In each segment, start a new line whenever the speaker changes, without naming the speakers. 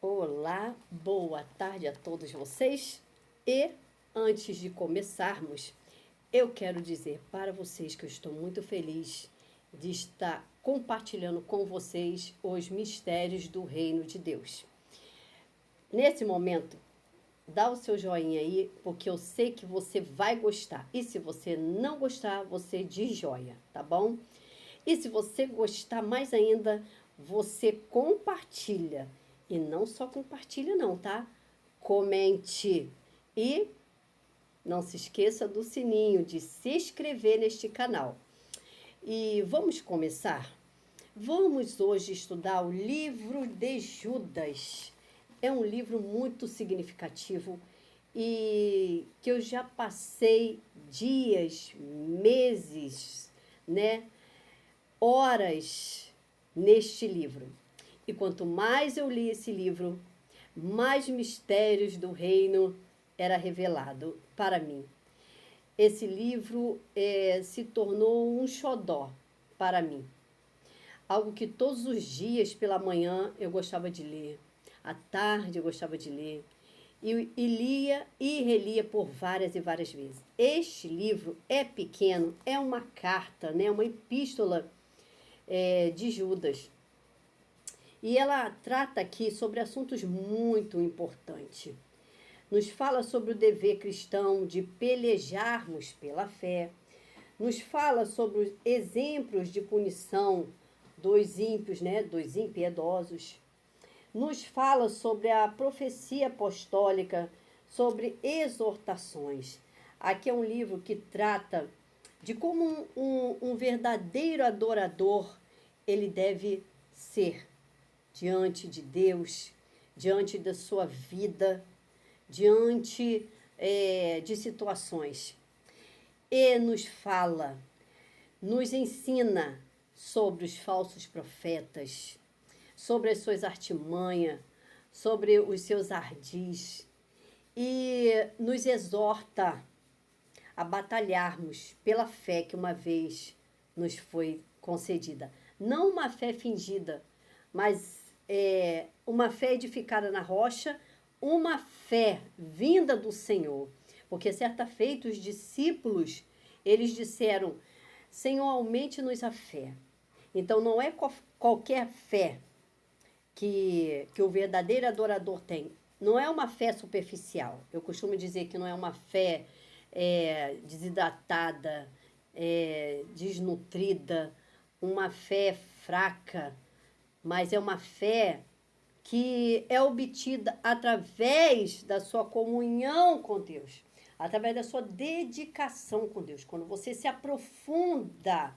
Olá, boa tarde a todos vocês. E antes de começarmos, eu quero dizer para vocês que eu estou muito feliz de estar compartilhando com vocês os mistérios do Reino de Deus. Nesse momento, dá o seu joinha aí, porque eu sei que você vai gostar. E se você não gostar, você diz joia, tá bom? E se você gostar mais ainda, você compartilha. E não só compartilha não, tá? Comente. E não se esqueça do sininho de se inscrever neste canal. E vamos começar? Vamos hoje estudar o livro de Judas. É um livro muito significativo e que eu já passei dias, meses, né? Horas neste livro. E quanto mais eu li esse livro, mais mistérios do reino era revelado para mim. Esse livro se tornou um xodó para mim. Algo que todos os dias pela manhã eu gostava de ler. À tarde eu gostava de ler. E lia e relia por várias e várias vezes. Este livro é pequeno, é uma carta, né? Uma epístola de Judas. E ela trata aqui sobre assuntos muito importantes. Nos fala sobre o dever cristão de pelejarmos pela fé. Nos fala sobre os exemplos de punição dos ímpios, né, dos impiedosos. Nos fala sobre a profecia apostólica, sobre exortações. Aqui é um livro que trata de como um verdadeiro adorador ele deve ser diante de Deus, diante da sua vida, diante de situações. E nos fala, nos ensina sobre os falsos profetas, sobre as suas artimanhas, sobre os seus ardis, e nos exorta a batalharmos pela fé que uma vez nos foi concedida. Não uma fé fingida, mas uma fé edificada na rocha, uma fé vinda do Senhor. Porque certa feita os discípulos, eles disseram, Senhor, aumente-nos a fé. Então não é qualquer fé que o verdadeiro adorador tem. Não é uma fé superficial. Eu costumo dizer que não é uma fé desidratada, desnutrida, uma fé fraca, mas é uma fé que é obtida através da sua comunhão com Deus, através da sua dedicação com Deus. Quando você se aprofunda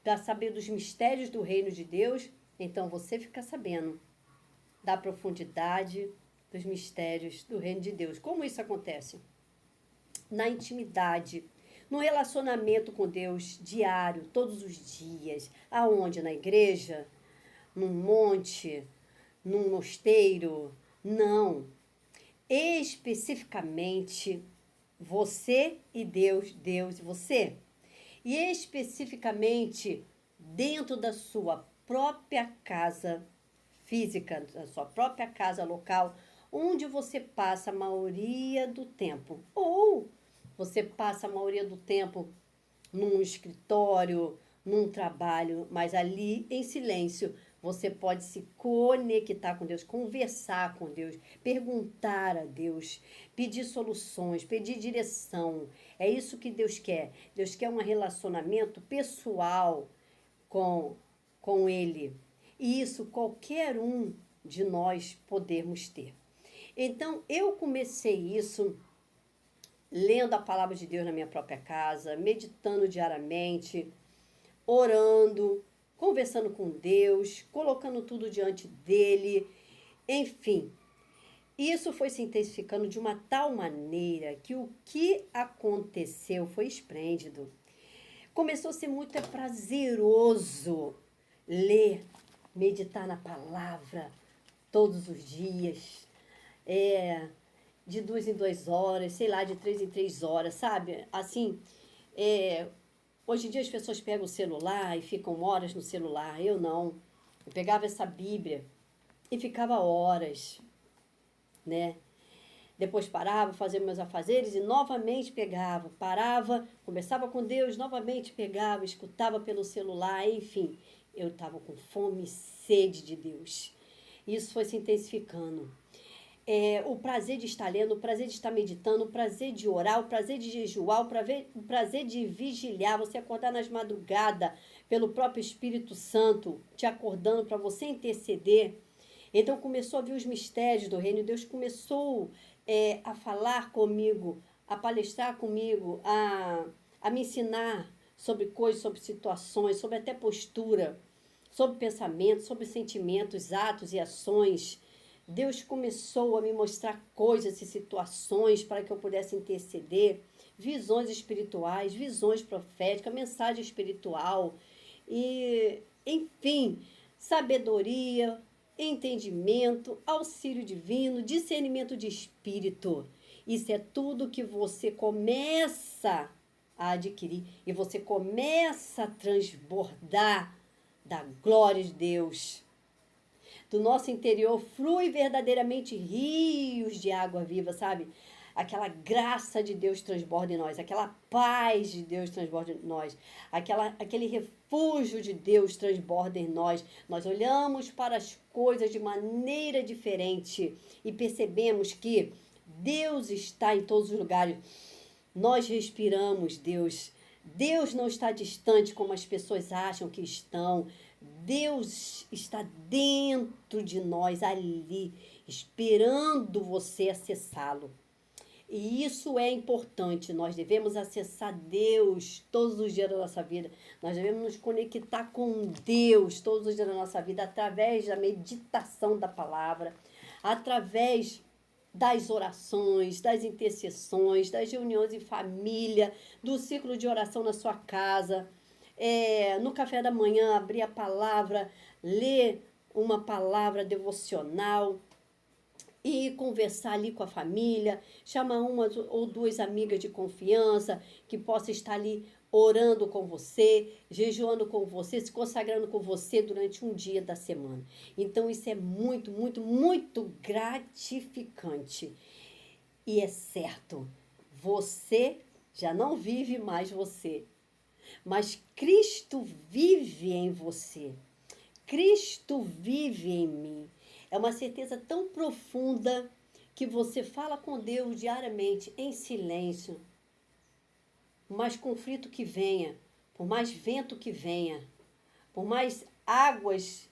para saber dos mistérios do reino de Deus, então você fica sabendo da profundidade dos mistérios do reino de Deus. Como isso acontece? Na intimidade, no relacionamento com Deus diário, todos os dias. Aonde? Na igreja? Num monte? Num mosteiro? Não. Especificamente, você e Deus, Deus e você. E especificamente dentro da sua própria casa física, da sua própria casa local, onde você passa a maioria do tempo. Ou você passa a maioria do tempo num escritório, num trabalho, mas ali em silêncio você pode se conectar com Deus, conversar com Deus, perguntar a Deus, pedir soluções, pedir direção. É isso que Deus quer. Deus quer um relacionamento pessoal com Ele. E isso qualquer um de nós podemos ter. Então, eu comecei isso lendo a palavra de Deus na minha própria casa, meditando diariamente, orando, conversando com Deus, colocando tudo diante dele, enfim. Isso foi se intensificando de uma tal maneira que o que aconteceu foi esplêndido. Começou a ser muito prazeroso ler, meditar na palavra todos os dias, de 2 em 2 horas, sei lá, de 3 em 3 horas, sabe? Assim, hoje em dia as pessoas pegam o celular e ficam horas no celular. Eu não. Eu pegava essa Bíblia e ficava horas, né? Depois parava, fazia meus afazeres e novamente pegava. Parava, conversava com Deus, novamente pegava, escutava pelo celular, enfim. Eu estava com fome e sede de Deus. Isso foi se intensificando. O prazer de estar lendo, o prazer de estar meditando, o prazer de orar, o prazer de jejuar, o prazer de vigiliar, você acordar nas madrugadas pelo próprio Espírito Santo, te acordando para você interceder. Então começou a vir os mistérios do reino, Deus começou a falar comigo, a palestrar comigo, a me ensinar sobre coisas, sobre situações, sobre até postura, sobre pensamentos, sobre sentimentos, atos e ações. Deus começou a me mostrar coisas e situações para que eu pudesse interceder, visões espirituais, visões proféticas, mensagem espiritual e, enfim, sabedoria, entendimento, auxílio divino, discernimento de espírito. Isso é tudo que você começa a adquirir e você começa a transbordar da glória de Deus. Do nosso interior flui verdadeiramente rios de água viva, sabe? Aquela graça de Deus transborda em nós, aquela paz de Deus transborda em nós, aquele refúgio de Deus transborda em nós. Nós olhamos para as coisas de maneira diferente e percebemos que Deus está em todos os lugares. Nós respiramos Deus. Deus não está distante como as pessoas acham que estão. Deus está dentro de nós, ali, esperando você acessá-lo. E isso é importante, nós devemos acessar Deus todos os dias da nossa vida. Nós devemos nos conectar com Deus todos os dias da nossa vida, através da meditação da palavra, através das orações, das intercessões, das reuniões em família, do círculo de oração na sua casa. No café da manhã, abrir a palavra, ler uma palavra devocional e conversar ali com a família, chamar uma ou duas amigas de confiança que possa estar ali orando com você, jejuando com você, se consagrando com você durante um dia da semana. Então isso é muito, muito, muito gratificante. E é certo, você já não vive mais você, mas Cristo vive em você. Cristo vive em mim. É uma certeza tão profunda que você fala com Deus diariamente, em silêncio. Por mais conflito que venha, por mais vento que venha, por mais águas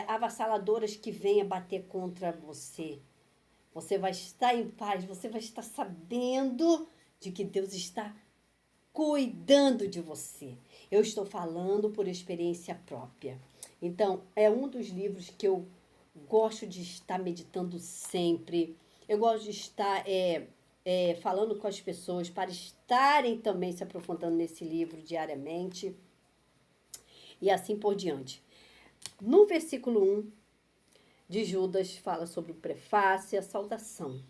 avassaladoras que venha bater contra você, você vai estar em paz, você vai estar sabendo de que Deus está cuidando de você. Eu estou falando por experiência própria. Então, é um dos livros que eu gosto de estar meditando sempre. Eu gosto de estar falando com as pessoas para estarem também se aprofundando nesse livro diariamente. E assim por diante. No versículo 1 de Judas, fala sobre o prefácio e a saudação.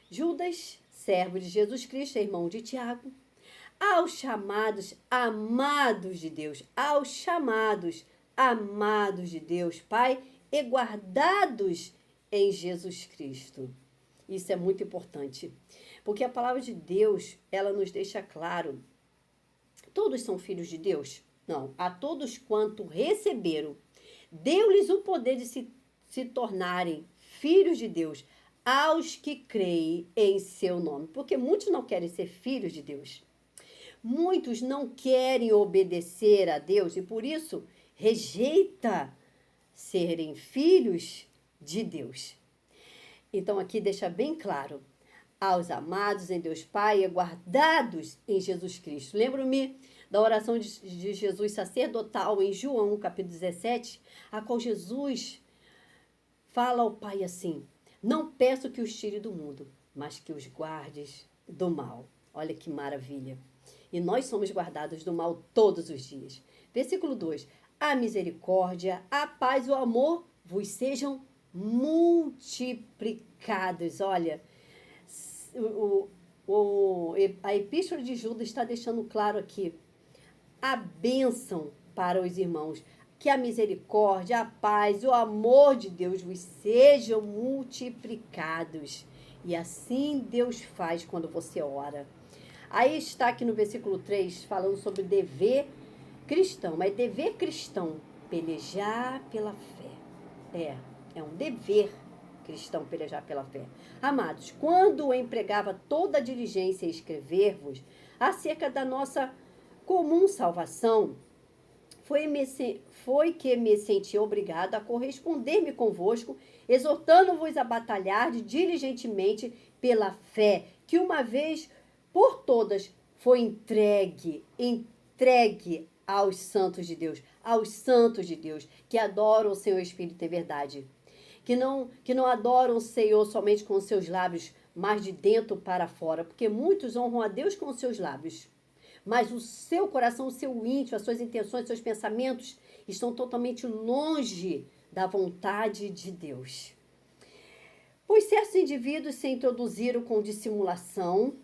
Judas, servo de Jesus Cristo, irmão de Tiago, aos chamados amados de Deus, aos chamados amados de Deus, Pai, e guardados em Jesus Cristo. Isso é muito importante, porque a palavra de Deus, ela nos deixa claro, todos são filhos de Deus? Não, a todos quanto receberam, deu-lhes o poder de se tornarem filhos de Deus, aos que creem em seu nome, porque muitos não querem ser filhos de Deus. Muitos não querem obedecer a Deus e por isso rejeita serem filhos de Deus. Então aqui deixa bem claro, aos amados em Deus Pai e guardados em Jesus Cristo. Lembro-me da oração de Jesus sacerdotal em João, capítulo 17, a qual Jesus fala ao Pai assim, não peço que os tire do mundo, mas que os guardes do mal. Olha que maravilha. E nós somos guardados do mal todos os dias. Versículo 2. A misericórdia, a paz e o amor vos sejam multiplicados. Olha, a epístola de Judas está deixando claro aqui a bênção para os irmãos. que a misericórdia, a paz e o amor de Deus vos sejam multiplicados. E assim Deus faz quando você ora. Aí está aqui no versículo 3, falando sobre dever cristão. Mas dever cristão, pelejar pela fé. É um dever cristão pelejar pela fé. Amados, quando empregava toda a diligência em escrever-vos acerca da nossa comum salvação, foi que me senti obrigado a corresponder-me convosco, exortando-vos a batalhar diligentemente pela fé, que uma vez por todas foi entregue aos santos de Deus, que adoram o Senhor Espírito e verdade, que não adoram o Senhor somente com os seus lábios, mas de dentro para fora, porque muitos honram a Deus com os seus lábios, mas o seu coração, o seu íntimo, as suas intenções, os seus pensamentos estão totalmente longe da vontade de Deus. Pois certos indivíduos se introduziram com dissimulação,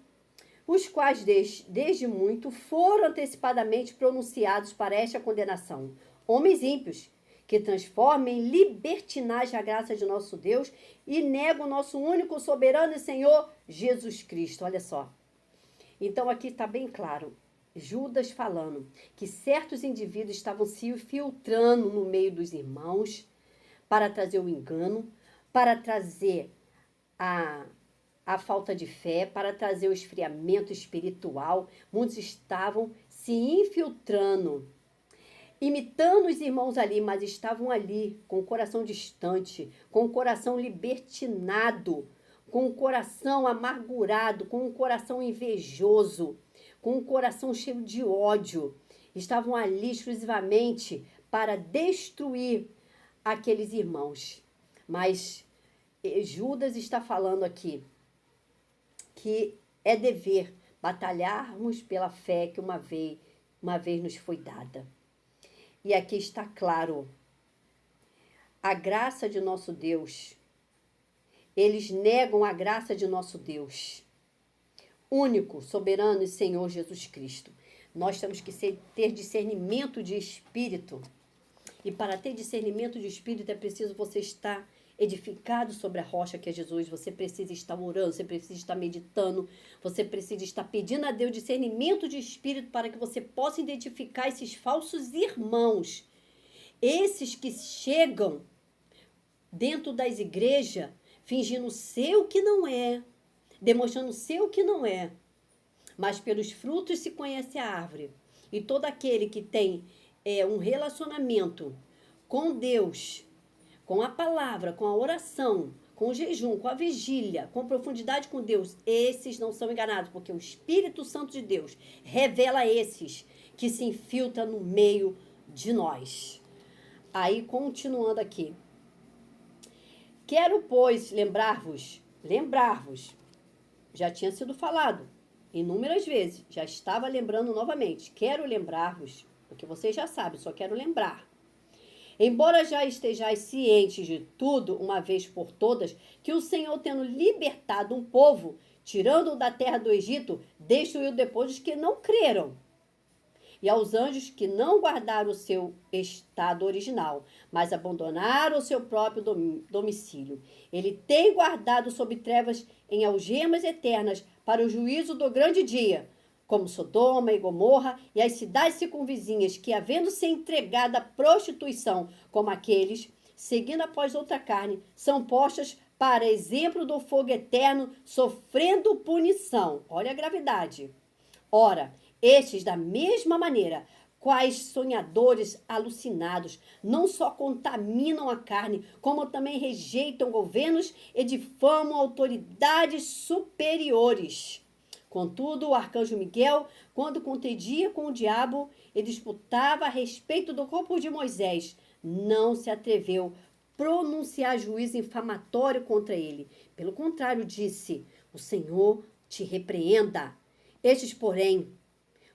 os quais desde muito foram antecipadamente pronunciados para esta condenação. Homens ímpios, que transformam em libertinagem a graça de nosso Deus e negam o nosso único soberano e Senhor Jesus Cristo. Olha só. Então aqui está bem claro. Judas falando que certos indivíduos estavam se infiltrando no meio dos irmãos para trazer o engano, para trazer a falta de fé, para trazer o esfriamento espiritual. Muitos estavam se infiltrando, imitando os irmãos ali, mas estavam ali com o coração distante, com o coração libertinado, com o coração amargurado, com o coração invejoso, com o coração cheio de ódio. Estavam ali exclusivamente para destruir aqueles irmãos. Mas Judas está falando aqui que é dever batalharmos pela fé que uma vez nos foi dada. E aqui está claro, a graça de nosso Deus. Eles negam a graça de nosso Deus, único, soberano e Senhor Jesus Cristo. Nós temos que ter discernimento de espírito. E para ter discernimento de espírito é preciso você estar edificado sobre a rocha que é Jesus. Você precisa estar orando, você precisa estar meditando, você precisa estar pedindo a Deus discernimento de espírito para que você possa identificar esses falsos irmãos. Esses que chegam dentro das igrejas fingindo ser o que não é, demonstrando ser o que não é. Mas pelos frutos se conhece a árvore. E todo aquele que tem um relacionamento com Deus, com a palavra, com a oração, com o jejum, com a vigília, com profundidade com Deus, esses não são enganados, porque o Espírito Santo de Deus revela a esses que se infiltram no meio de nós. Aí, continuando aqui. Quero, pois, lembrar-vos, já tinha sido falado inúmeras vezes, já estava lembrando novamente. Quero lembrar-vos, porque vocês já sabem, só quero lembrar. Embora já estejais cientes de tudo, uma vez por todas, que o Senhor, tendo libertado um povo, tirando-o da terra do Egito, destruiu depois os que não creram. E aos anjos que não guardaram o seu estado original, mas abandonaram o seu próprio domicílio. Ele tem guardado sob trevas em algemas eternas para o juízo do grande dia, como Sodoma e Gomorra e as cidades circunvizinhas, que, havendo se entregado à prostituição, como aqueles, seguindo após outra carne, são postas para exemplo do fogo eterno, sofrendo punição. Olha a gravidade. Ora, estes, da mesma maneira, quais sonhadores alucinados, não só contaminam a carne, como também rejeitam governos e difamam autoridades superiores. Contudo, o arcanjo Miguel, quando contendia com o diabo e disputava a respeito do corpo de Moisés, não se atreveu a pronunciar juízo infamatório contra ele. Pelo contrário, disse: o Senhor te repreenda. Estes, porém,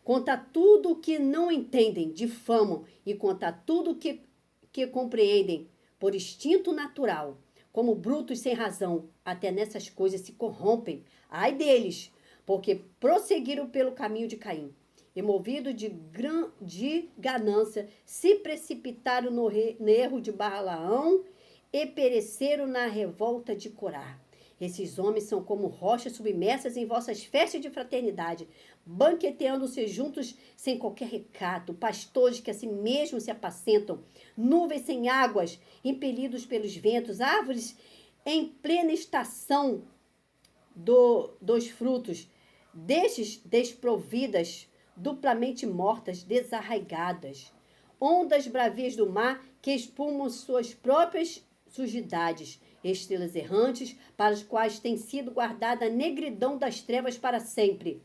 contra tudo o que não entendem, difamam, e contra tudo o que compreendem por instinto natural, como brutos sem razão, até nessas coisas se corrompem. Ai deles, porque prosseguiram pelo caminho de Caim e movido de ganância, se precipitaram no erro de Balaão e pereceram na revolta de Corá. Esses homens são como rochas submersas em vossas festas de fraternidade, banqueteando-se juntos sem qualquer recato, pastores que assim mesmo se apacentam, nuvens sem águas, impelidos pelos ventos, árvores em plena estação dos frutos, destes desprovidas, duplamente mortas, desarraigadas, ondas bravias do mar que espumam suas próprias sujidades, estrelas errantes, para os quais tem sido guardada a negridão das trevas para sempre.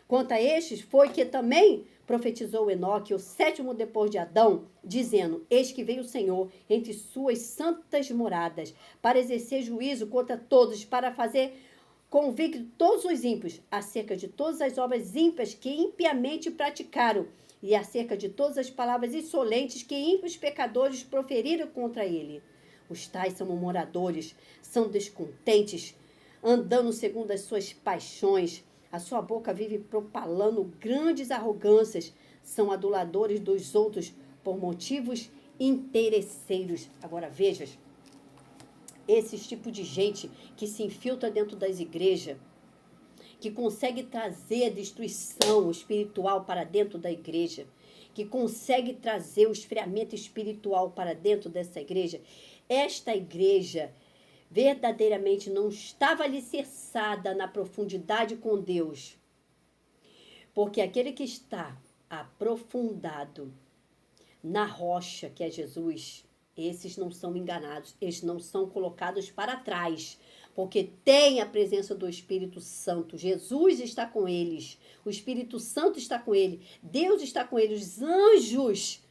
Quanto a estes, foi que também profetizou Enoque, o sétimo depois de Adão, dizendo: eis que veio o Senhor entre suas santas moradas, para exercer juízo contra todos, para fazer convicto todos os ímpios, acerca de todas as obras ímpias que impiamente praticaram, e acerca de todas as palavras insolentes que ímpios pecadores proferiram contra ele. Os tais são murmuradores, são descontentes, andando segundo as suas paixões. A sua boca vive propalando grandes arrogâncias, são aduladores dos outros por motivos interesseiros. Agora veja, esse tipo de gente que se infiltra dentro das igrejas, que consegue trazer a destruição espiritual para dentro da igreja, que consegue trazer o esfriamento espiritual para dentro dessa igreja, esta igreja verdadeiramente não estava alicerçada na profundidade com Deus. Porque aquele que está aprofundado na rocha, que é Jesus, esses não são enganados, eles não são colocados para trás, porque tem a presença do Espírito Santo. Jesus está com eles, o Espírito Santo está com ele, Deus está com eles, os anjos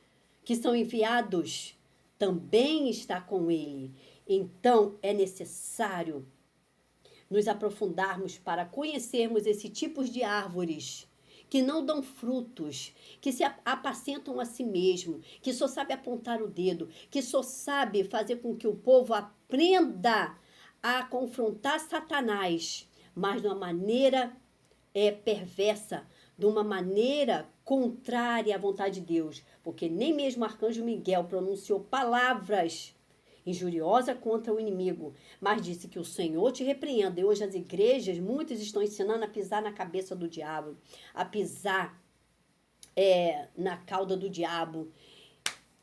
que são enviados também está com ele. Então, é necessário nos aprofundarmos para conhecermos esse tipo de árvores que não dão frutos, que se apacentam a si mesmo, que só sabe apontar o dedo, que só sabe fazer com que o povo aprenda a confrontar Satanás, mas de uma maneira perversa, de uma maneira contrária à vontade de Deus, porque nem mesmo o arcanjo Miguel pronunciou palavras injuriosas contra o inimigo, mas disse que o Senhor te repreenda. E hoje as igrejas, muitos estão ensinando a pisar na cabeça do diabo, a pisar na cauda do diabo,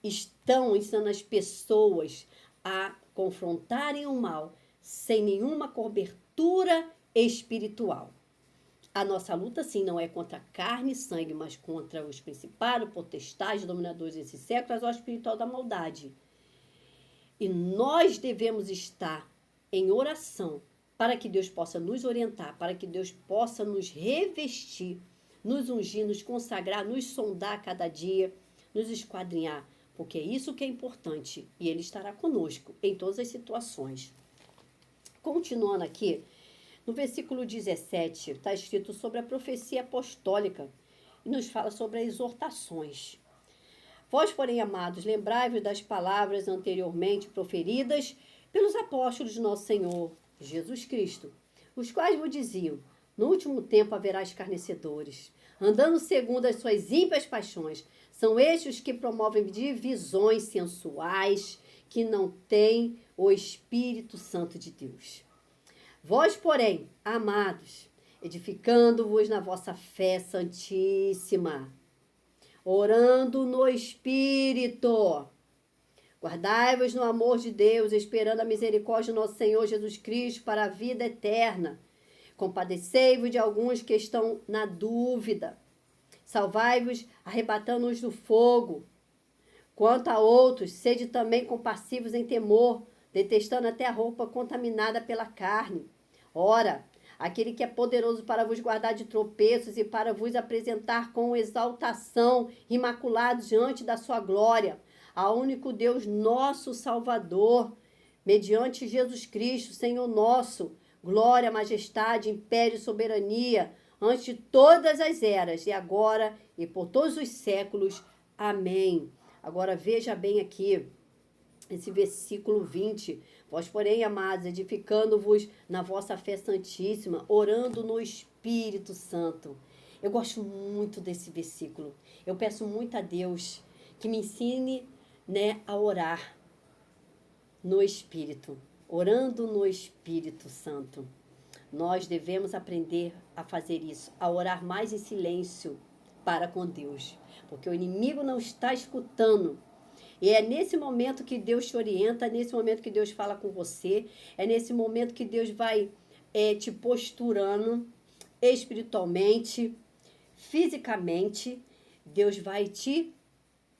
estão ensinando as pessoas a confrontarem o mal sem nenhuma cobertura espiritual. A nossa luta, sim, não é contra carne e sangue, mas contra os principados, potestades, dominadores desse século, a espiritual da maldade. E nós devemos estar em oração para que Deus possa nos orientar, para que Deus possa nos revestir, nos ungir, nos consagrar, nos sondar a cada dia, nos esquadrinhar, porque é isso que é importante e Ele estará conosco em todas as situações. Continuando aqui, no versículo 17, está escrito sobre a profecia apostólica e nos fala sobre as exortações. Vós, porém, amados, lembrai-vos das palavras anteriormente proferidas pelos apóstolos de nosso Senhor Jesus Cristo, os quais vos diziam: no último tempo haverá escarnecedores, andando segundo as suas ímpias paixões. São estes os que promovem divisões sensuais, que não têm o Espírito Santo de Deus. Vós, porém, amados, edificando-vos na vossa fé santíssima, orando no Espírito, guardai-vos no amor de Deus, esperando a misericórdia do nosso Senhor Jesus Cristo para a vida eterna. Compadecei-vos de alguns que estão na dúvida. Salvai-vos, arrebatando-os do fogo. Quanto a outros, sede também compassivos em temor, detestando até a roupa contaminada pela carne. Ora, aquele que é poderoso para vos guardar de tropeços e para vos apresentar com exaltação, imaculados diante da sua glória, ao único Deus nosso Salvador, mediante Jesus Cristo, Senhor nosso, glória, majestade, império e soberania, antes de todas as eras, e agora e por todos os séculos. Amém. Agora veja bem aqui, esse versículo 20. Vós, porém, amados, edificando-vos na vossa fé santíssima, orando no Espírito Santo. Eu gosto muito desse versículo. Eu peço muito a Deus que me ensine, né, a orar no Espírito, orando no Espírito Santo. Nós devemos aprender a fazer isso, a orar mais em silêncio para com Deus, porque o inimigo não está escutando. E é nesse momento que Deus te orienta, é nesse momento que Deus fala com você, é nesse momento que Deus vai te posturando espiritualmente, fisicamente. Deus vai te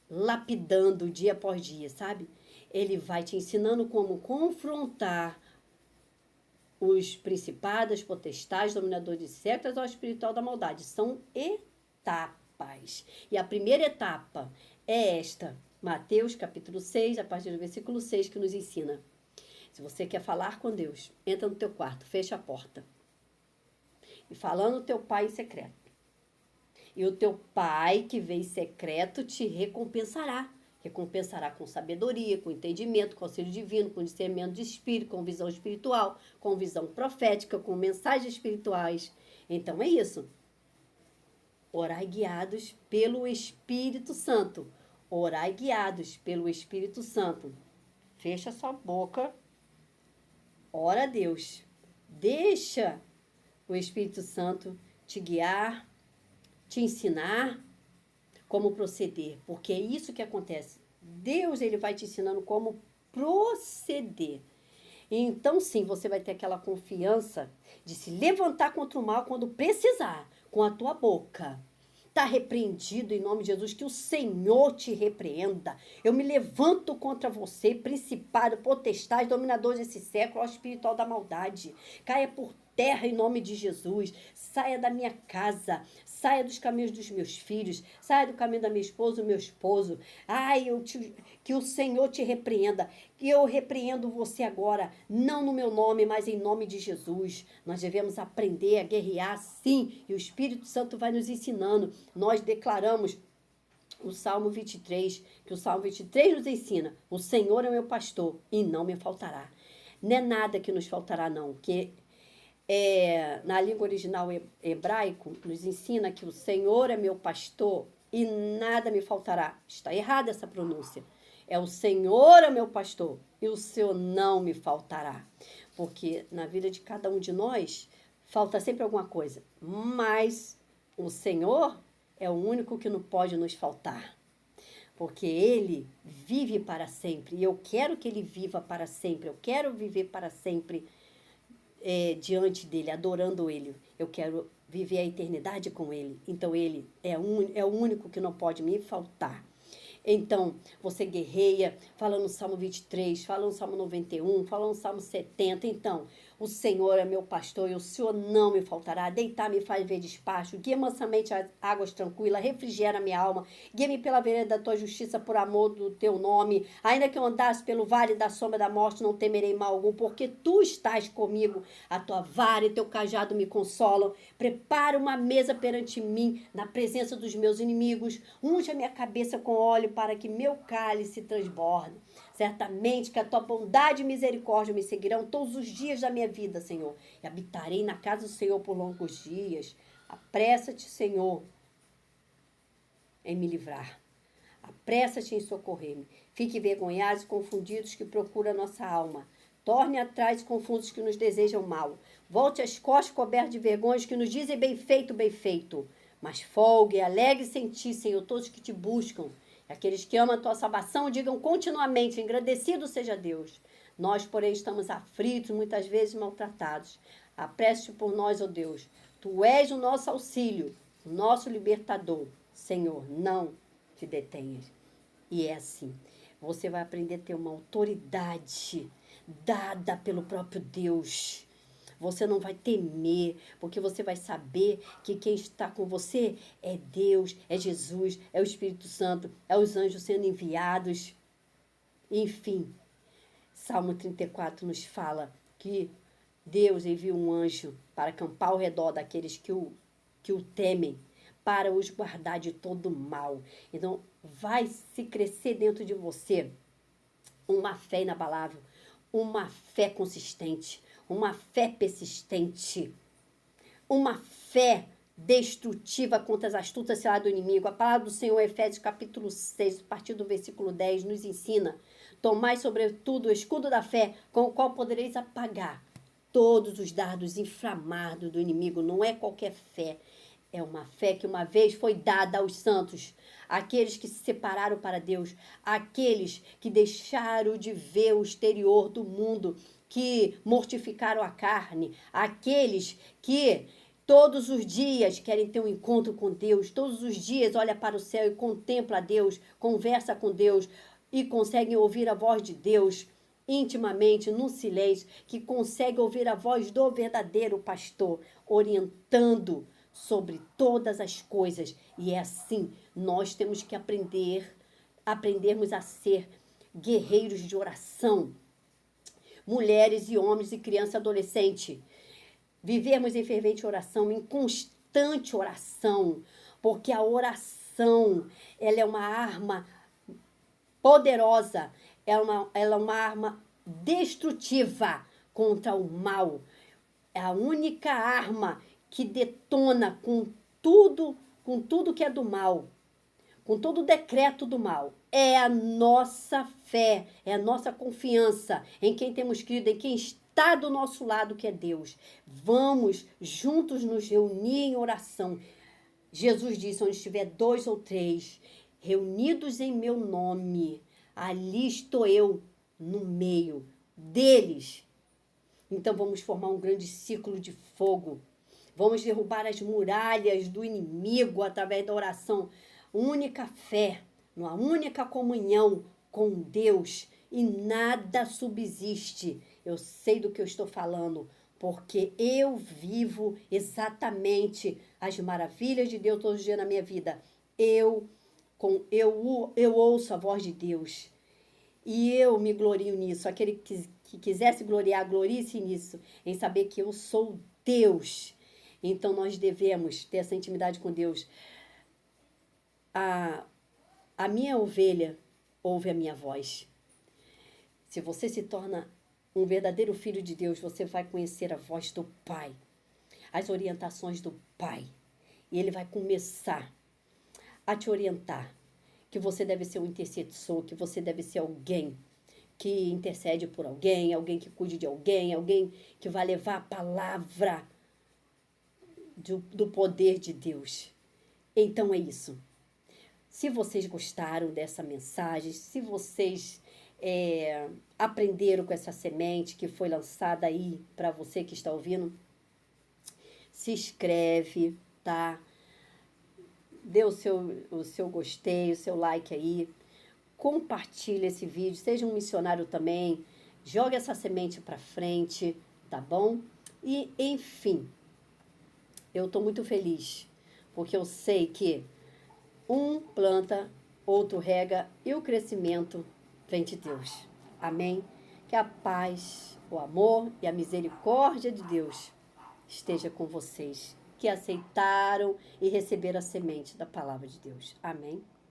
lapidando dia após dia, sabe? Ele vai te ensinando como confrontar os principados, potestades, dominadores de setas ao espiritual da maldade. São etapas. E a primeira etapa é esta. Mateus capítulo 6, a partir do versículo 6, que nos ensina. Se você quer falar com Deus, entra no teu quarto, fecha a porta. E falando o teu pai em secreto. E o teu pai que vem em secreto te recompensará. Recompensará com sabedoria, com entendimento, com auxílio divino, com discernimento de espírito, com visão espiritual, com visão profética, com mensagens espirituais. Então é isso. Orai guiados pelo Espírito Santo. Orai guiados pelo Espírito Santo. Fecha sua boca. Ora a Deus. Deixa o Espírito Santo te guiar, te ensinar como proceder, porque é isso que acontece. Deus, ele vai te ensinando como proceder. Então, sim, você vai ter aquela confiança de se levantar contra o mal quando precisar, com a tua boca. Está repreendido em nome de Jesus, que o Senhor te repreenda. Eu me levanto contra você, principado, potestade, dominador desse século, ó espiritual da maldade. Caia por terra em nome de Jesus. Saia da minha casa, saia dos caminhos dos meus filhos, saia do caminho da minha esposa, do meu esposo. Ai, que o Senhor te repreenda. Que eu repreendo você agora, não no meu nome, mas em nome de Jesus. Nós devemos aprender a guerrear, sim, e o Espírito Santo vai nos ensinando. Nós declaramos o Salmo 23, que o Salmo 23 nos ensina: o Senhor é meu pastor e não me faltará. Não é nada que nos faltará, não, que na língua original hebraico, nos ensina que o Senhor é meu pastor e nada me faltará. Está errada essa pronúncia. É o Senhor é meu pastor e o Senhor não me faltará. Porque na vida de cada um de nós, falta sempre alguma coisa. Mas o Senhor é o único que não pode nos faltar. Porque Ele vive para sempre. E eu quero que Ele viva para sempre. Eu quero viver para sempre diante dele, adorando ele. Eu quero viver a eternidade com ele. Então ele é o único que não pode me faltar. Então, você guerreia, fala no Salmo 23, fala no Salmo 91, fala no Salmo 70. Então, o Senhor é meu pastor e o Senhor não me faltará. Deitar me faz ver despacho, guia mansamente as águas tranquilas, refrigera minha alma. Guia-me pela vereda da tua justiça por amor do teu nome. Ainda que eu andasse pelo vale da sombra da morte, não temerei mal algum, porque tu estás comigo. A tua vara e teu cajado me consolam. Prepara uma mesa perante mim, na presença dos meus inimigos. Unge a minha cabeça com óleo para que meu cálice transborde. Certamente que a tua bondade e misericórdia me seguirão todos os dias da minha vida, Senhor. E habitarei na casa do Senhor por longos dias. Apressa-te, Senhor, em me livrar. Apressa-te em socorrer-me. Fique envergonhados e confundidos que procuram a nossa alma. Torne atrás confusos que nos desejam mal. Volte as costas cobertas de vergonhas que nos dizem bem feito, bem feito. Mas folgue e alegre-se em ti, Senhor, todos que te buscam. Aqueles que amam a tua salvação digam continuamente: engrandecido seja Deus. Nós, porém, estamos aflitos, muitas vezes maltratados. Apresse-te por nós, ó Deus. Tu és o nosso auxílio, o nosso libertador. Senhor, não te detenhas. E é assim. Você vai aprender a ter uma autoridade dada pelo próprio Deus. Você não vai temer, porque você vai saber que quem está com você é Deus, é Jesus, é o Espírito Santo, é os anjos sendo enviados. Enfim, Salmo 34 nos fala que Deus envia um anjo para acampar ao redor daqueles que o temem, para os guardar de todo mal. Então, vai se crescer dentro de você uma fé inabalável, uma fé consistente, uma fé persistente, uma fé destrutiva contra as astutas ciladas do inimigo. A palavra do Senhor, Efésios capítulo 6, a partir do versículo 10, nos ensina: tomai sobretudo o escudo da fé, com o qual podereis apagar todos os dardos inflamados do inimigo. Não é qualquer fé, é uma fé que uma vez foi dada aos santos, aqueles que se separaram para Deus, aqueles que deixaram de ver o exterior do mundo, que mortificaram a carne, aqueles que todos os dias querem ter um encontro com Deus, todos os dias olha para o céu e contempla a Deus, conversa com Deus e conseguem ouvir a voz de Deus intimamente, no silêncio, que consegue ouvir a voz do verdadeiro pastor, orientando sobre todas as coisas. E é assim, nós temos que aprendermos a ser guerreiros de oração, mulheres e homens e criança e adolescente, vivermos em fervente oração, em constante oração, porque a oração, ela é uma arma poderosa, ela é uma arma destrutiva contra o mal. É a única arma que detona com tudo que é do mal, com todo o decreto do mal. É a nossa fé, é a nossa confiança em quem temos crido, em quem está do nosso lado, que é Deus. Vamos juntos nos reunir em oração. Jesus disse: onde estiver 2 ou 3 reunidos em meu nome, ali estou eu no meio deles. Então vamos formar um grande círculo de fogo. Vamos derrubar as muralhas do inimigo através da oração. Única fé, uma única comunhão com Deus, e nada subsiste. Eu sei do que eu estou falando, porque eu vivo exatamente as maravilhas de Deus todos os dias na minha vida. Eu ouço a voz de Deus e eu me glorio nisso. Aquele que quiser se gloriar, glorie-se nisso, em saber que eu sou Deus. Então nós devemos ter essa intimidade com Deus. A minha ovelha ouve a minha voz. Se você se torna um verdadeiro filho de Deus, você vai conhecer a voz do Pai, as orientações do Pai. E Ele vai começar a te orientar, que você deve ser um intercessor, que você deve ser alguém que intercede por alguém, alguém que cuide de alguém, alguém que vai levar a palavra do poder de Deus. Então é isso. Se vocês gostaram dessa mensagem, se vocês aprenderam com essa semente que foi lançada aí para você que está ouvindo, se inscreve, tá? Dê o seu gostei, o seu like aí. Compartilhe esse vídeo, seja um missionário também. Jogue essa semente para frente, tá bom? E, enfim, eu estou muito feliz, porque eu sei que um planta, outro rega e o crescimento vem de Deus. Amém? Que a paz, o amor e a misericórdia de Deus esteja com vocês, que aceitaram e receberam a semente da palavra de Deus. Amém?